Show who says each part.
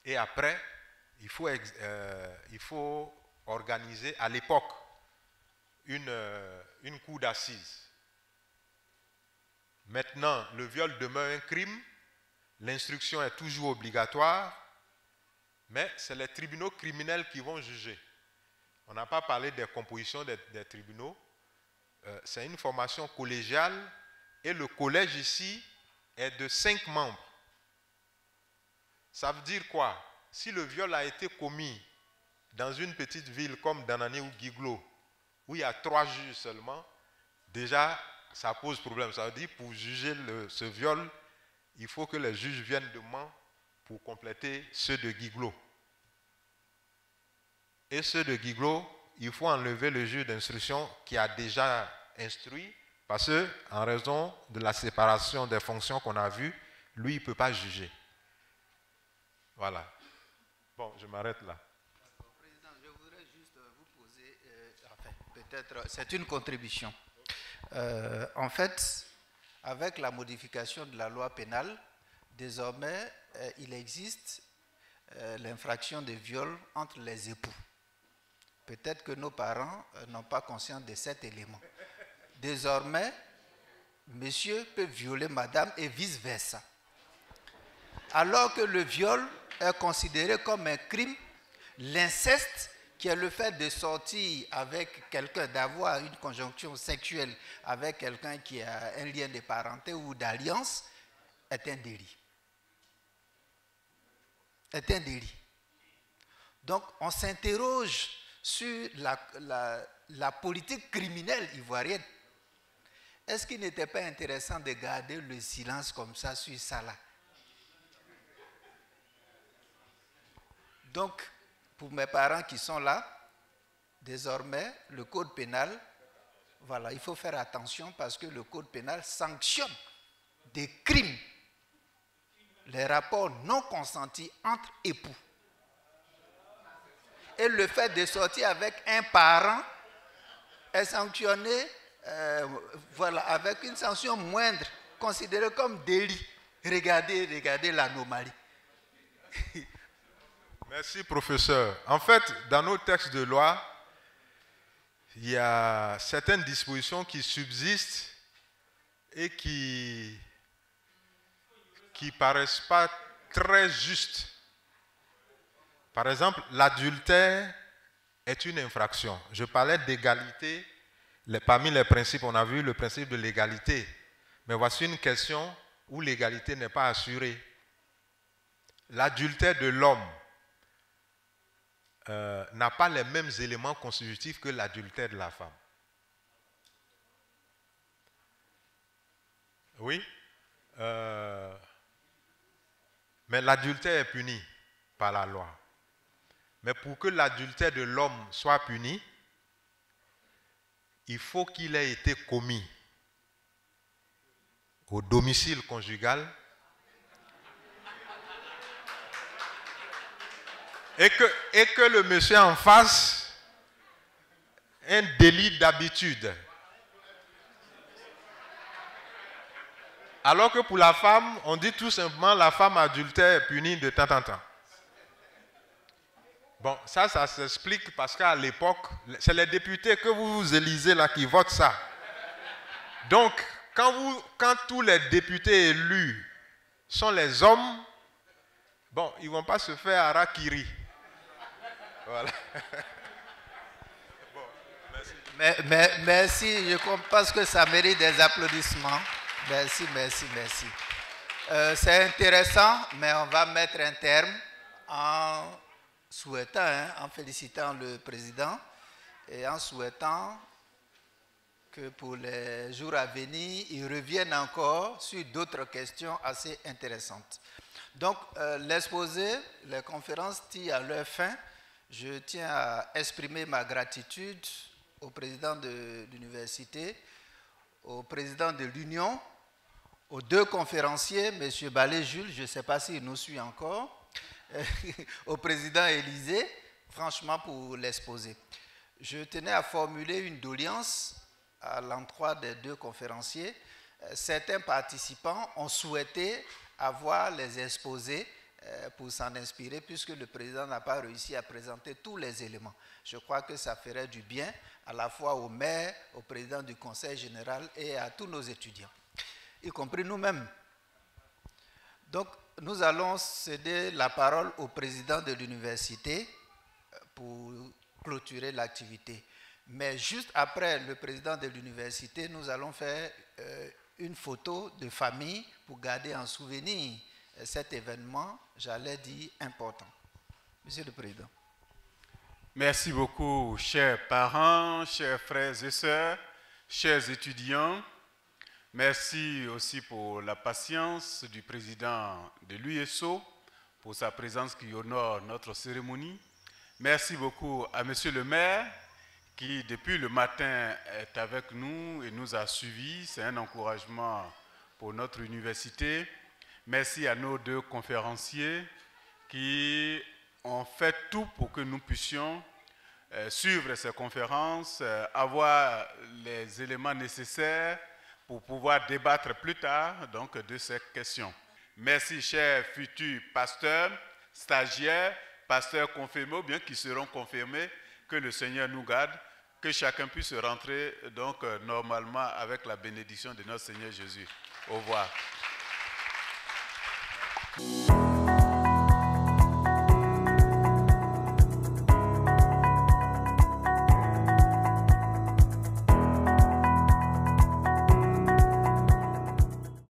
Speaker 1: Et après, il faut organiser à l'époque une cour d'assises. Maintenant, le viol demeure un crime, l'instruction est toujours obligatoire, mais c'est les tribunaux criminels qui vont juger. On n'a pas parlé des compositions des tribunaux. C'est une formation collégiale et le collège ici est de 5 membres. Ça veut dire quoi? Si le viol a été commis dans une petite ville comme Danane ou Guiglo, où il y a 3 juges seulement, déjà ça pose problème. Ça veut dire pour juger ce viol, il faut que les juges viennent de Mans pour compléter ceux de Guiglo. Et ceux de Guiglo, il faut enlever le juge d'instruction qui a déjà instruit, parce qu'en raison de la séparation des fonctions qu'on a vues, lui, il ne peut pas juger. Voilà. Bon, je m'arrête là.
Speaker 2: Président, je voudrais juste vous poser, peut-être, c'est une contribution. En fait, avec la modification de la loi pénale, désormais, il existe l'infraction de viol entre les époux. Peut-être que nos parents n'ont pas conscience de cet élément. Désormais, monsieur peut violer madame et vice-versa. Alors que le viol est considéré comme un crime, l'inceste, qui est le fait de sortir avec quelqu'un, d'avoir une conjonction sexuelle avec quelqu'un qui a un lien de parenté ou d'alliance, est un délit. Est un délit. Donc, on s'interroge sur la politique criminelle ivoirienne. Est-ce qu'il n'était pas intéressant de garder le silence comme ça sur ça là? Donc, pour mes parents qui sont là, désormais, le code pénal, voilà, il faut faire attention parce que le code pénal sanctionne des crimes, les rapports non consentis entre époux. Et le fait de sortir avec un parent est sanctionné voilà, avec une sanction moindre, considérée comme délit. Regardez l'anomalie.
Speaker 1: Merci, professeur. En fait, dans nos textes de loi, il y a certaines dispositions qui subsistent et qui paraissent pas très justes. Par exemple, l'adultère est une infraction. Je parlais d'égalité. Parmi les principes, on a vu le principe de l'égalité. Mais voici une question où l'égalité n'est pas assurée. L'adultère de l'homme n'a pas les mêmes éléments constitutifs que l'adultère de la femme. Oui. Mais l'adultère est puni par la loi. Mais pour que l'adultère de l'homme soit puni, il faut qu'il ait été commis au domicile conjugal et que le monsieur en fasse un délit d'habitude. Alors que pour la femme, on dit tout simplement la femme adultère est punie de temps en temps. Bon, ça s'explique parce qu'à l'époque, c'est les députés que vous élisez là qui votent ça. Donc, quand tous les députés élus sont les hommes, bon, ils ne vont pas se faire harakiri. Voilà.
Speaker 2: Bon, merci. Merci, je pense que ça mérite des applaudissements. Merci. C'est intéressant, mais on va mettre un terme en souhaitant, en félicitant le président et en souhaitant que pour les jours à venir, il revienne encore sur d'autres questions assez intéressantes. Donc, l'exposé, les conférences tirent à leur fin. Je tiens à exprimer ma gratitude au président de l'université, au président de l'Union, aux 2 conférenciers, M. Balé Jules, je ne sais pas s'il nous suit encore, au président Élysée, franchement pour l'exposé. Je tenais à formuler une doléance à l'endroit des 2 conférenciers. Certains participants ont souhaité avoir les exposés pour s'en inspirer, puisque le président n'a pas réussi à présenter tous les éléments. Je crois que ça ferait du bien à la fois au maire, au président du conseil général et à tous nos étudiants, y compris nous-mêmes. Donc, nous allons céder la parole au président de l'université pour clôturer l'activité. Mais juste après le président de l'université, nous allons faire une photo de famille pour garder en souvenir cet événement, j'allais dire, important. Monsieur le Président.
Speaker 3: Merci beaucoup, chers parents, chers frères et sœurs, chers étudiants. Merci aussi pour la patience du président de l'USO, pour sa présence qui honore notre cérémonie. Merci beaucoup à monsieur le maire, qui depuis le matin est avec nous et nous a suivis. C'est un encouragement pour notre université. Merci à nos deux conférenciers qui ont fait tout pour que nous puissions suivre ces conférences, avoir les éléments nécessaires pour pouvoir débattre plus tard donc, de ces questions. Merci, chers futurs pasteurs, stagiaires, pasteurs confirmés ou bien qui seront confirmés, que le Seigneur nous garde, que chacun puisse rentrer donc normalement avec la bénédiction de notre Seigneur Jésus. Au revoir.